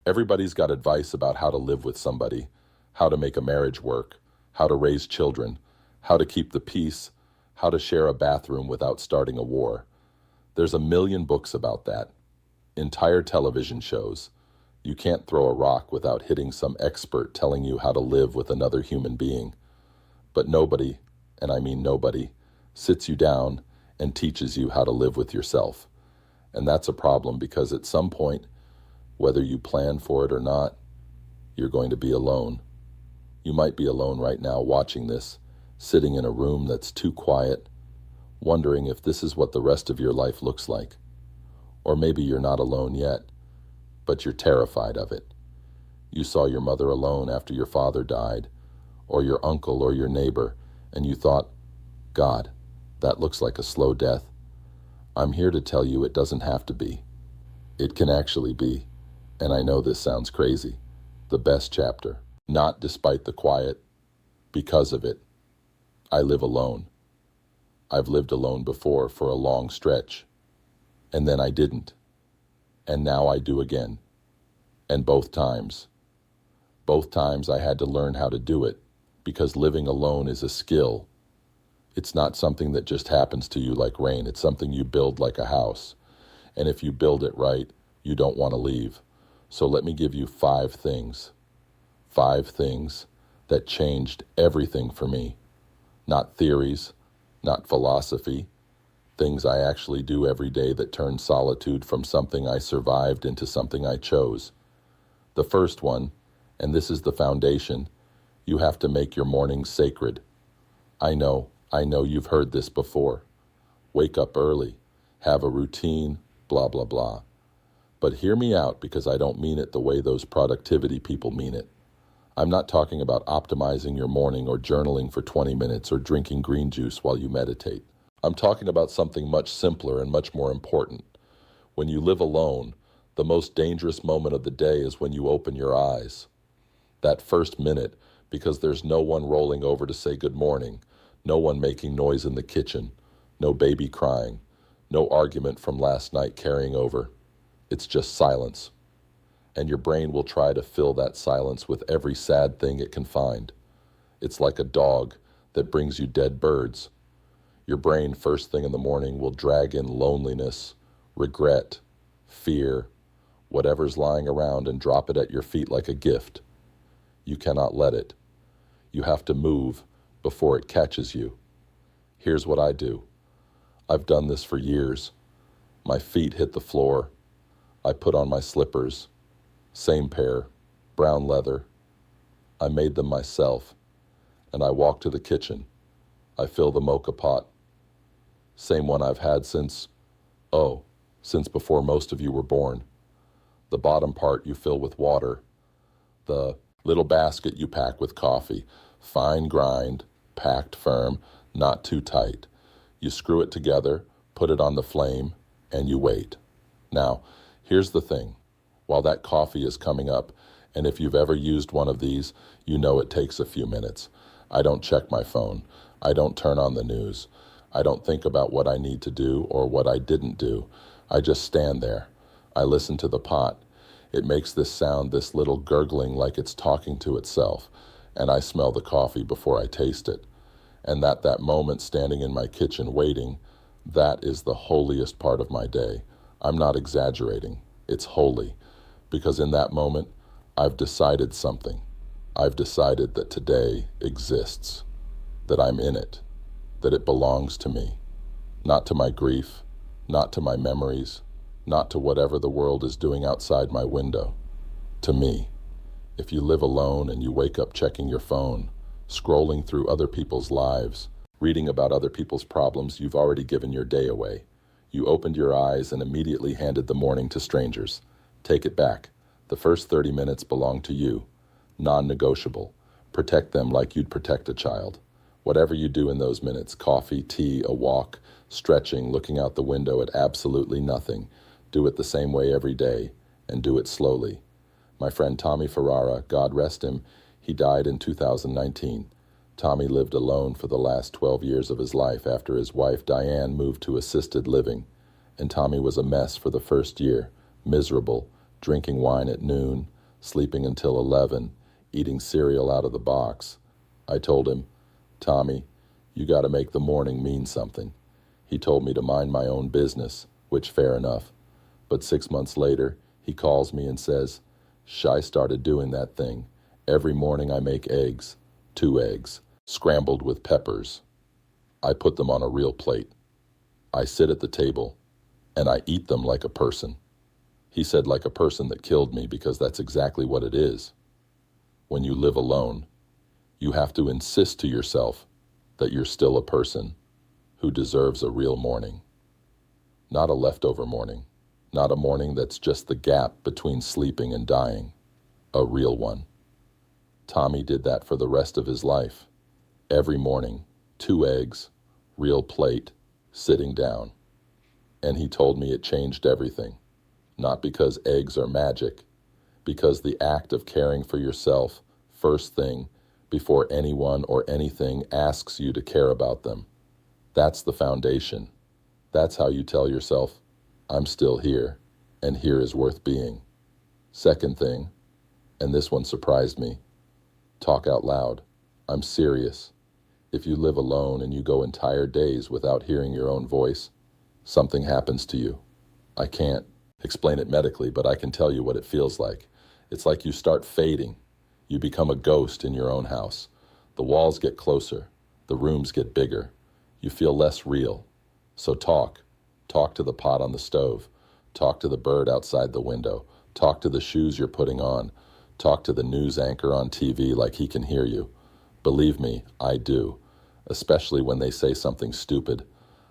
Everybody's got advice about how to live with somebody, how to make a marriage work, how to raise children, how to keep the peace, how to share a bathroom without starting a war. There's a million books about that, entire television shows. You can't throw a rock without hitting some expert telling you how to live with another human being. But nobody, and I mean nobody, sits you down and teaches you how to live with yourself. And that's a problem because at some point, whether you plan for it or not, you're going to be alone. You might be alone right now watching this, sitting in a room that's too quiet, wondering if this is what the rest of your life looks like. Or maybe you're not alone yet, but you're terrified of it. You saw your mother alone after your father died, or your uncle or your neighbor, and you thought, God, that looks like a slow death. I'm here to tell you it doesn't have to be. It can actually be. And I know this sounds crazy, the best chapter, not despite the quiet, because of it. I live alone. I've lived alone before for a long stretch, and then I didn't, and now I do again, and both times I had to learn how to do it, because living alone is a skill. It's not something that just happens to you like rain, it's something you build like a house, and if you build it right, you don't want to leave. So let me give you 5 things. 5 things that changed everything for me. Not theories, not philosophy, things I actually do every day that turn solitude from something I survived into something I chose. The first one, and this is the foundation, you have to make your mornings sacred. I know you've heard this before. Wake up early, have a routine, blah, blah, blah. But hear me out because I don't mean it the way those productivity people mean it. I'm not talking about optimizing your morning or journaling for 20 minutes or drinking green juice while you meditate. I'm talking about something much simpler and much more important. When you live alone, the most dangerous moment of the day is when you open your eyes. That first minute, because there's no one rolling over to say good morning, no one making noise in the kitchen, no baby crying, no argument from last night carrying over. It's just silence. And your brain will try to fill that silence with every sad thing it can find. It's like a dog that brings you dead birds. Your brain first thing in the morning will drag in loneliness, regret, fear, whatever's lying around and drop it at your feet like a gift. You cannot let it. You have to move before it catches you. Here's what I do. I've done this for years. My feet hit the floor. I put on my slippers, same pair, brown leather. I made them myself, and I walk to the kitchen. I fill the mocha pot. Same one I've had since before most of you were born. The bottom part you fill with water. The little basket you pack with coffee. Fine grind, packed firm, not too tight. You screw it together, put it on the flame, and you wait. Now, here's the thing. While that coffee is coming up, and if you've ever used one of these, you know it takes a few minutes. I don't check my phone. I don't turn on the news. I don't think about what I need to do or what I didn't do. I just stand there. I listen to the pot. It makes this sound, this little gurgling like it's talking to itself, and I smell the coffee before I taste it. And that moment standing in my kitchen waiting, that is the holiest part of my day. I'm not exaggerating. It's holy. Because in that moment, I've decided something. I've decided that today exists, that I'm in it, that it belongs to me, not to my grief, not to my memories, not to whatever the world is doing outside my window, to me. If you live alone and you wake up checking your phone, scrolling through other people's lives, reading about other people's problems, you've already given your day away. You opened your eyes and immediately handed the morning to strangers. Take it back. The first 30 minutes belong to you. Non-negotiable. Protect them like you'd protect a child. Whatever you do in those minutes, coffee, tea, a walk, stretching, looking out the window at absolutely nothing, do it the same way every day, and do it slowly. My friend Tommy Ferrara, God rest him, he died in 2019. Tommy lived alone for the last 12 years of his life after his wife Diane moved to assisted living, and Tommy was a mess for the first year, miserable, drinking wine at noon, sleeping until 11, eating cereal out of the box. I told him, Tommy, you got to make the morning mean something. He told me to mind my own business, which fair enough. But 6 months later, he calls me and says, I started doing that thing. Every morning I make eggs, 2 eggs, scrambled with peppers. I put them on a real plate. I sit at the table, and I eat them like a person. He said like a person that killed me because that's exactly what it is. When you live alone, you have to insist to yourself that you're still a person who deserves a real morning. Not a leftover morning, not a morning that's just the gap between sleeping and dying, a real one. Tommy did that for the rest of his life. Every morning, 2 eggs, real plate, sitting down. And he told me it changed everything. Not because eggs are magic, because the act of caring for yourself first thing before anyone or anything asks you to care about them. That's the foundation. That's how you tell yourself, I'm still here, and here is worth being. Second thing, and this one surprised me, talk out loud. I'm serious. If you live alone and you go entire days without hearing your own voice, something happens to you. I can't explain it medically, but I can tell you what it feels like. It's like you start fading. You become a ghost in your own house. The walls get closer. The rooms get bigger. You feel less real. So talk. Talk to the pot on the stove. Talk to the bird outside the window. Talk to the shoes you're putting on. Talk to the news anchor on TV like he can hear you. Believe me, I do. Especially when they say something stupid.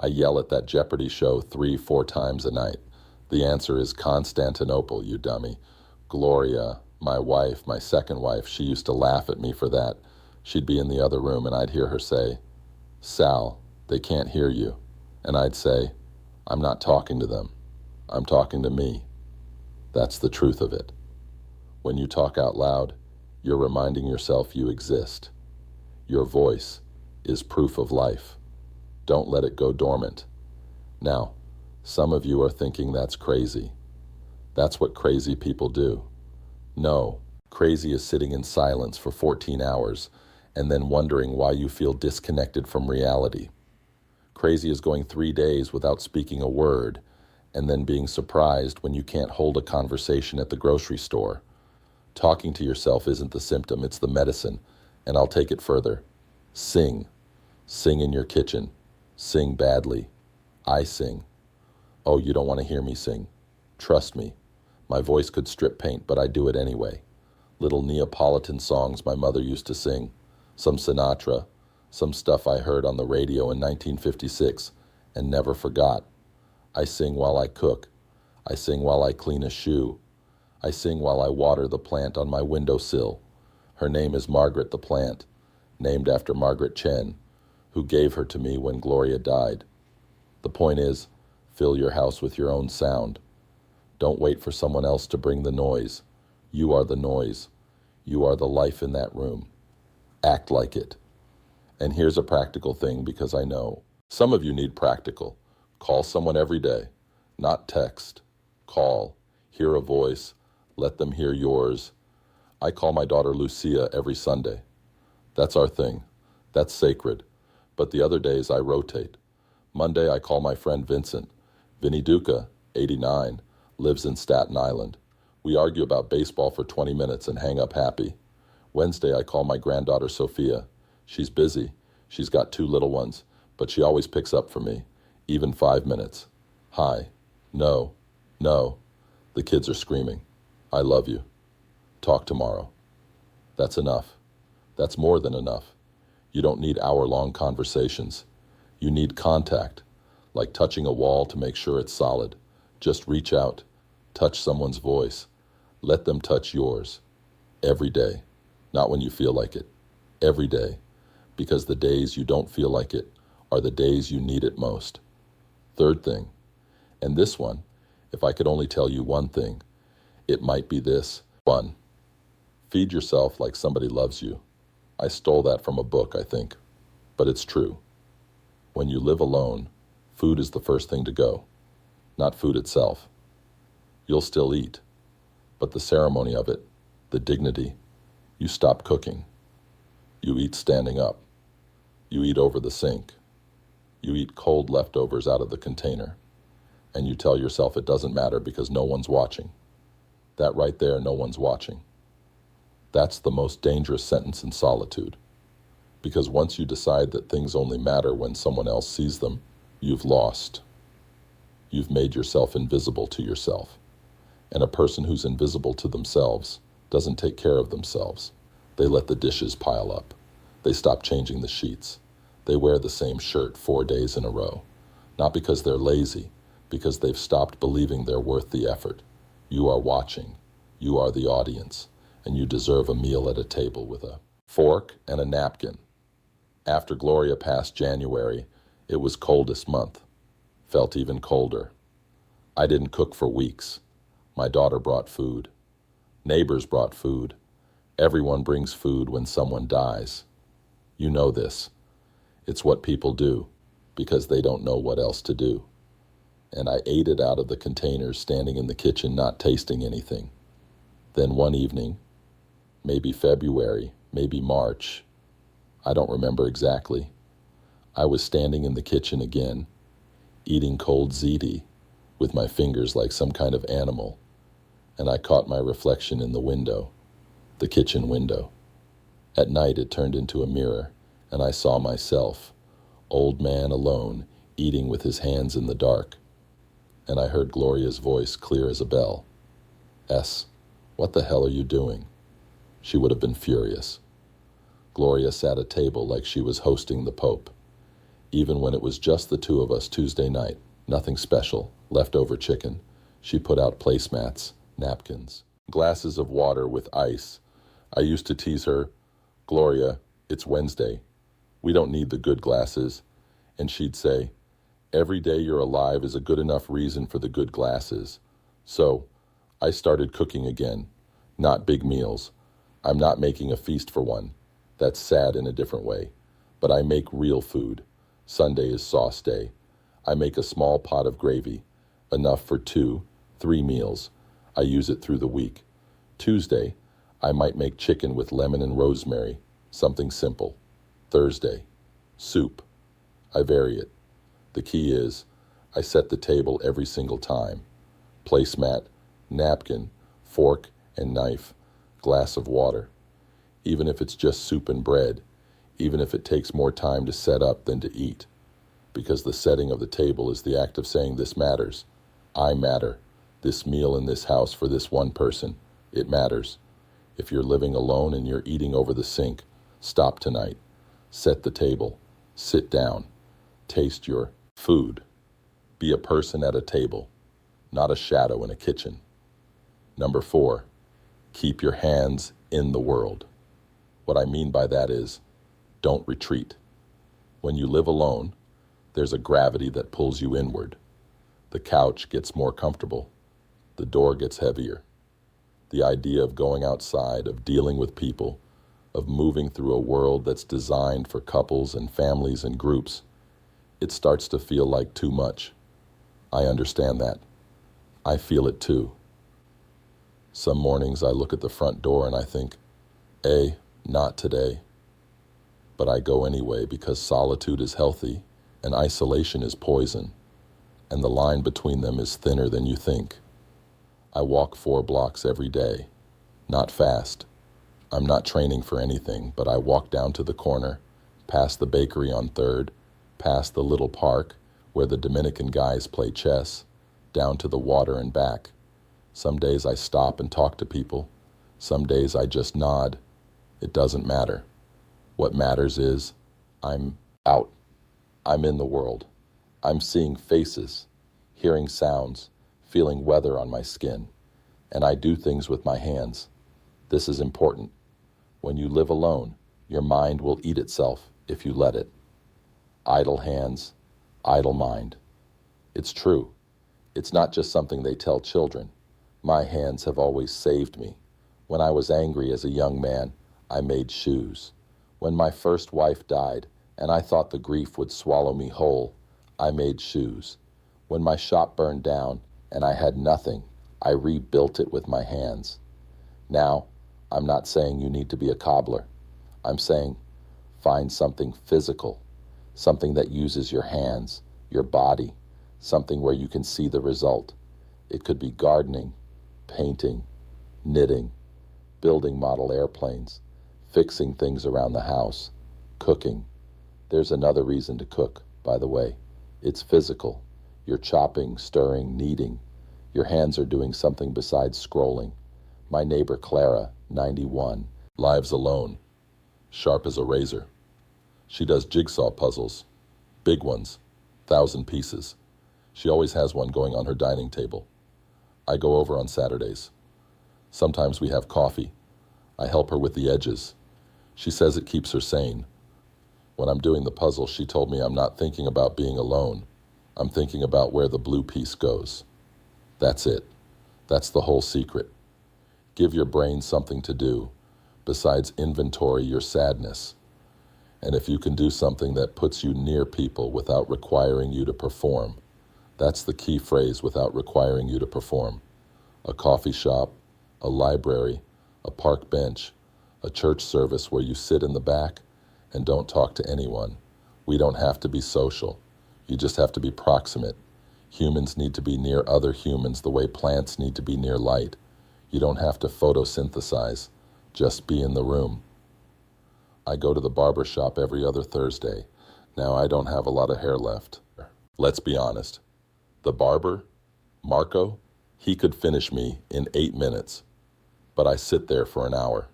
I yell at that Jeopardy show 3-4 times a night. The answer is Constantinople, you dummy. Gloria, my wife, my second wife, she used to laugh at me for that. She'd be in the other room and I'd hear her say, Sal, they can't hear you. And I'd say, I'm not talking to them. I'm talking to me. That's the truth of it. When you talk out loud, you're reminding yourself you exist. Your voice is proof of life. Don't let it go dormant. Now, some of you are thinking that's crazy. That's what crazy people do. No, crazy is sitting in silence for 14 hours and then wondering why you feel disconnected from reality. Crazy is going 3 days without speaking a word and then being surprised when you can't hold a conversation at the grocery store. Talking to yourself isn't the symptom, it's the medicine. And I'll take it further. Sing. Sing in your kitchen. Sing badly. I sing. Oh, you don't want to hear me sing. Trust me. My voice could strip paint, but I do it anyway. Little Neapolitan songs my mother used to sing. Some Sinatra. Some stuff I heard on the radio in 1956 and never forgot. I sing while I cook. I sing while I clean a shoe. I sing while I water the plant on my windowsill. Her name is Margaret the plant, named after Margaret Chen, who gave her to me when Gloria died. The point is, fill your house with your own sound. Don't wait for someone else to bring the noise. You are the noise. You are the life in that room. Act like it. And here's a practical thing, because I know some of you need practical. Call someone every day, not text. Call, hear a voice, let them hear yours. I call my daughter Lucia every Sunday. That's our thing. That's sacred. But the other days I rotate. Monday I call my friend Vincent. Vinny Duca, 89, lives in Staten Island. We argue about baseball for 20 minutes and hang up happy. Wednesday I call my granddaughter Sophia. She's busy. She's got 2 little ones, but she always picks up for me, even 5 minutes. Hi. No. No. The kids are screaming. I love you. Talk tomorrow. That's enough. That's more than enough. You don't need hour-long conversations. You need contact, like touching a wall to make sure it's solid. Just reach out, touch someone's voice. Let them touch yours. Every day. Not when you feel like it. Every day. Because the days you don't feel like it are the days you need it most. Third thing, and this one, if I could only tell you one thing, it might be this. 1. Feed yourself like somebody loves you. I stole that from a book, I think, but it's true. When you live alone, food is the first thing to go, not food itself. You'll still eat, but the ceremony of it, The dignity. You stop cooking. You eat standing up. You eat over the sink. You eat cold leftovers out of the container. And you tell yourself it doesn't matter because no one's watching. That right there, no one's watching. That's the most dangerous sentence in solitude. Because once you decide that things only matter when someone else sees them, you've lost. You've made yourself invisible to yourself. And a person who's invisible to themselves doesn't take care of themselves. They let the dishes pile up. They stop changing the sheets. They wear the same shirt 4 days in a row. Not because they're lazy, because they've stopped believing they're worth the effort. You are watching. You are the audience. And you deserve a meal at a table with a fork and a napkin. After Gloria passed January, it was coldest month. Felt even colder. I didn't cook for weeks. My daughter brought food. Neighbors brought food. Everyone brings food when someone dies. You know this. It's what people do, because they don't know what else to do. And I ate it out of the containers standing in the kitchen not tasting anything. Then one evening, maybe February, maybe March, I don't remember exactly, I was standing in the kitchen again, eating cold ziti with my fingers like some kind of animal, and I caught my reflection in the window, the kitchen window. At night it turned into a mirror, and I saw myself, old man alone, eating with his hands in the dark. And I heard Gloria's voice clear as a bell. "S, what the hell are you doing?" She would have been furious. Gloria sat at table like she was hosting the Pope. Even when it was just the two of us Tuesday night, nothing special, leftover chicken, she put out placemats, napkins, glasses of water with ice. I used to tease her, "Gloria, it's Wednesday. We don't need the good glasses." And she'd say, "Every day you're alive is a good enough reason for the good glasses." So I started cooking again, not big meals. I'm not making a feast for one. That's sad in a different way. But I make real food. Sunday is sauce day. I make a small pot of gravy, enough for 2, 3 meals. I use it through the week. Tuesday, I might make chicken with lemon and rosemary, something simple. Thursday, soup. I vary it. The key is, I set the table every single time. Placemat, napkin, fork and knife, glass of water. Even if it's just soup and bread, even if it takes more time to set up than to eat. Because the setting of the table is the act of saying this matters. I matter. This meal in this house for this one person, it matters. If you're living alone and you're eating over the sink, stop tonight. Set the table. Sit down. Taste your food. Be a person at a table, not a shadow in a kitchen. Number 4, keep your hands in the world. What I mean by that is, don't retreat. When you live alone, there's a gravity that pulls you inward. The couch gets more comfortable. The door gets heavier. The idea of going outside, of dealing with people, of moving through a world that's designed for couples and families and groups, it starts to feel like too much. I understand that. I feel it too. Some mornings I look at the front door and I think, not today. But I go anyway because solitude is healthy and isolation is poison, and the line between them is thinner than you think. I walk 4 blocks every day, not fast. I'm not training for anything, but I walk down to the corner, past the bakery on 3rd, past the little park where the Dominican guys play chess, down to the water and back. Some days I stop and talk to people. Some days I just nod. It doesn't matter. What matters is I'm out. I'm in the world. I'm seeing faces, hearing sounds, feeling weather on my skin. And I do things with my hands. This is important. When you live alone, your mind will eat itself if you let it. Idle hands, idle mind. It's true. It's not just something they tell children. My hands have always saved me. When I was angry as a young man, I made shoes. When my first wife died, and I thought the grief would swallow me whole, I made shoes. When my shop burned down, and I had nothing, I rebuilt it with my hands. Now, I'm not saying you need to be a cobbler. I'm saying find something physical, something that uses your hands, your body, something where you can see the result. It could be gardening, painting, knitting, building model airplanes, fixing things around the house, cooking. There's another reason to cook, by the way. It's physical. You're chopping, stirring, kneading. Your hands are doing something besides scrolling. My neighbor Clara, 91, lives alone, sharp as a razor. She does jigsaw puzzles, big ones, 1,000 pieces. She always has one going on her dining table. I go over on Saturdays. Sometimes we have coffee. I help her with the edges. She says it keeps her sane. When I'm doing the puzzle, she told me I'm not thinking about being alone. I'm thinking about where the blue piece goes. That's it. That's the whole secret. Give your brain something to do, besides inventory your sadness. And if you can do something that puts you near people without requiring you to perform, that's the key phrase, without requiring you to perform. A coffee shop, a library, a park bench, a church service where you sit in the back and don't talk to anyone. We don't have to be social. You just have to be proximate. Humans need to be near other humans the way plants need to be near light. You don't have to photosynthesize. Just be in the room. I go to the barber shop every other Thursday. Now I don't have a lot of hair left. Let's be honest. The barber, Marco, he could finish me in 8 minutes. But I sit there for an hour.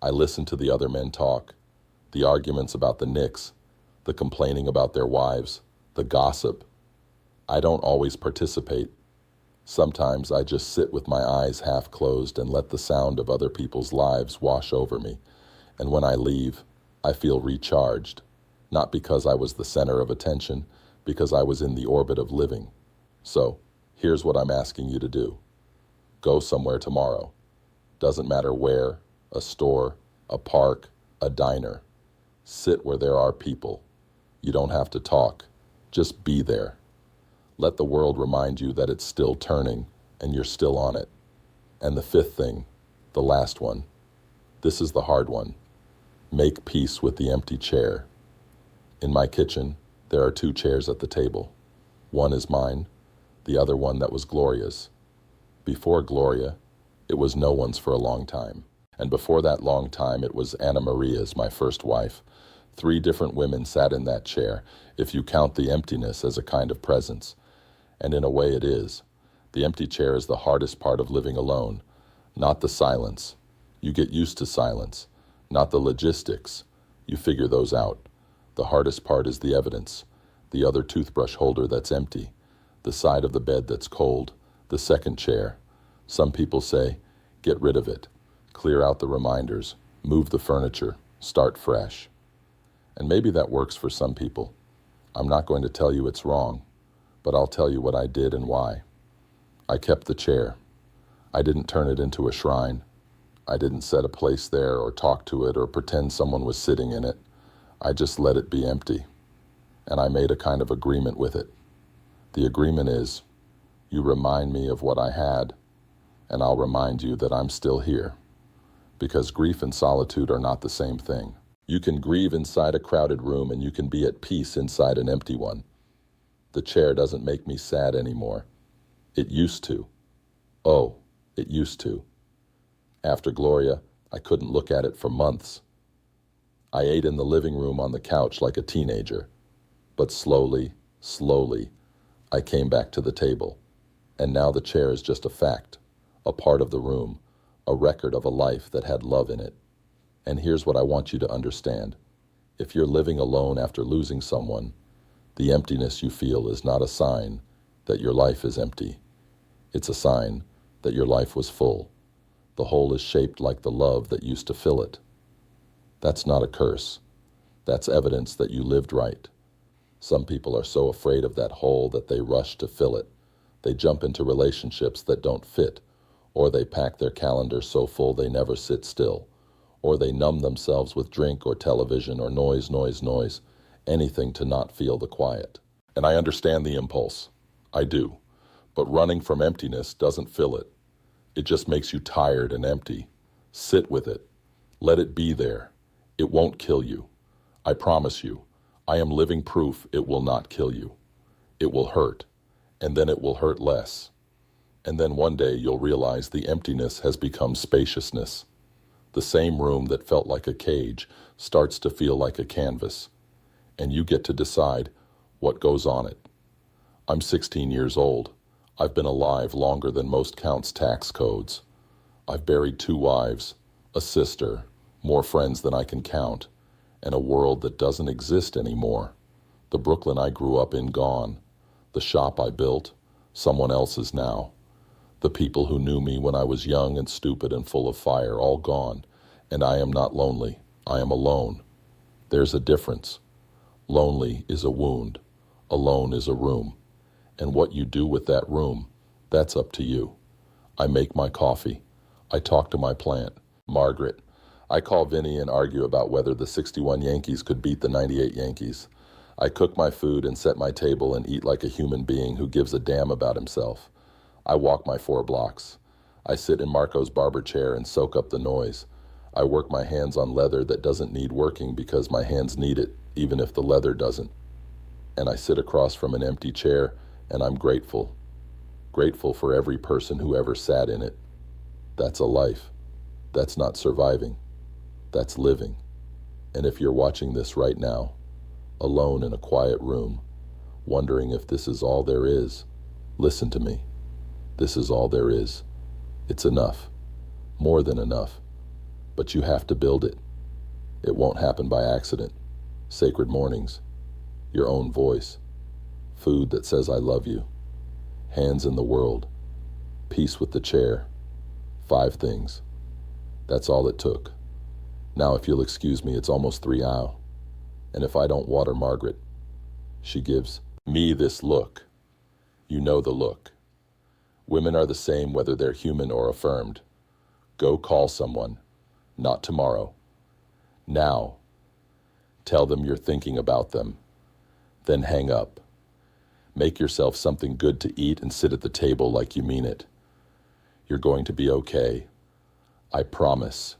I listen to the other men talk. The arguments about the Knicks, the complaining about their wives, the gossip. I don't always participate. Sometimes I just sit with my eyes half closed and let the sound of other people's lives wash over me. And when I leave, I feel recharged. Not because I was the center of attention, because I was in the orbit of living. So, here's what I'm asking you to do. Go somewhere tomorrow. Doesn't matter where, a store, a park, a diner. Sit where there are people. You don't have to talk. Just be there. Let the world remind you that it's still turning and you're still on it. And the fifth thing, the last one, this is the hard one. Make peace with the empty chair. In my kitchen, there are 2 chairs at the table. One is mine, the other one that was Gloria's. Before Gloria, it was no one's for a long time. And before that long time, it was Anna Maria's, my first wife. 3 different women sat in that chair, if you count the emptiness as a kind of presence. And in a way it is. The empty chair is the hardest part of living alone, not the silence. You get used to silence, not the logistics. You figure those out. The hardest part is the evidence, the other toothbrush holder that's empty, the side of the bed that's cold, the second chair. Some people say, get rid of it, clear out the reminders, move the furniture, start fresh. And maybe that works for some people. I'm not going to tell you it's wrong, but I'll tell you what I did and why. I kept the chair. I didn't turn it into a shrine. I didn't set a place there or talk to it or pretend someone was sitting in it. I just let it be empty. And I made a kind of agreement with it. The agreement is, you remind me of what I had, and I'll remind you that I'm still here. Because grief and solitude are not the same thing. You can grieve inside a crowded room and you can be at peace inside an empty one. The chair doesn't make me sad anymore. It used to. Oh, it used to. After Gloria, I couldn't look at it for months. I ate in the living room on the couch like a teenager. But slowly, I came back to the table. And now the chair is just a fact, a part of the room, a record of a life that had love in it. And here's what I want you to understand. If you're living alone after losing someone, the emptiness you feel is not a sign that your life is empty. It's a sign that your life was full. The hole is shaped like the love that used to fill it. That's not a curse. That's evidence that you lived right. Some people are so afraid of that hole that they rush to fill it. They jump into relationships that don't fit, or they pack their calendar so full they never sit still, or they numb themselves with drink or television or noise, anything to not feel the quiet. And I understand the impulse. I do. But running from emptiness doesn't fill it. It just makes you tired and empty. Sit with it. Let it be there. It won't kill you. I promise you. I am living proof it will not kill you. It will hurt, and then it will hurt less. And then one day you'll realize the emptiness has become spaciousness. The same room that felt like a cage starts to feel like a canvas, and you get to decide what goes on it. I'm 16 years old. I've been alive longer than most counts' tax codes. I've buried 2 wives, a sister, more friends than I can count, and a world that doesn't exist anymore. The Brooklyn I grew up in gone. The shop I built, someone else's now. The people who knew me when I was young and stupid and full of fire, all gone. And I am not lonely. I am alone. There's a difference. Lonely is a wound. Alone is a room. And what you do with that room, that's up to you. I make my coffee. I talk to my plant, Margaret. I call Vinny and argue about whether the 61 Yankees could beat the 98 Yankees. I cook my food and set my table and eat like a human being who gives a damn about himself. I walk my 4 blocks. I sit in Marco's barber chair and soak up the noise. I work my hands on leather that doesn't need working because my hands need it, even if the leather doesn't. And I sit across from an empty chair, and I'm grateful. Grateful for every person who ever sat in it. That's a life. That's not surviving. That's living. And if you're watching this right now, alone in a quiet room, wondering if this is all there is, listen to me. This is all there is. It's enough. More than enough. But you have to build it. It won't happen by accident. Sacred mornings. Your own voice. Food that says I love you. Hands in the world. Peace with the chair. 5 things. That's all it took. Now, if you'll excuse me, it's almost 3 hours. And if I don't water Margaret, she gives me this look. You know the look. Women are the same whether they're human or affirmed. Go call someone. Not tomorrow. Now. Tell them you're thinking about them. Then hang up. Make yourself something good to eat and sit at the table like you mean it. You're going to be okay. I promise.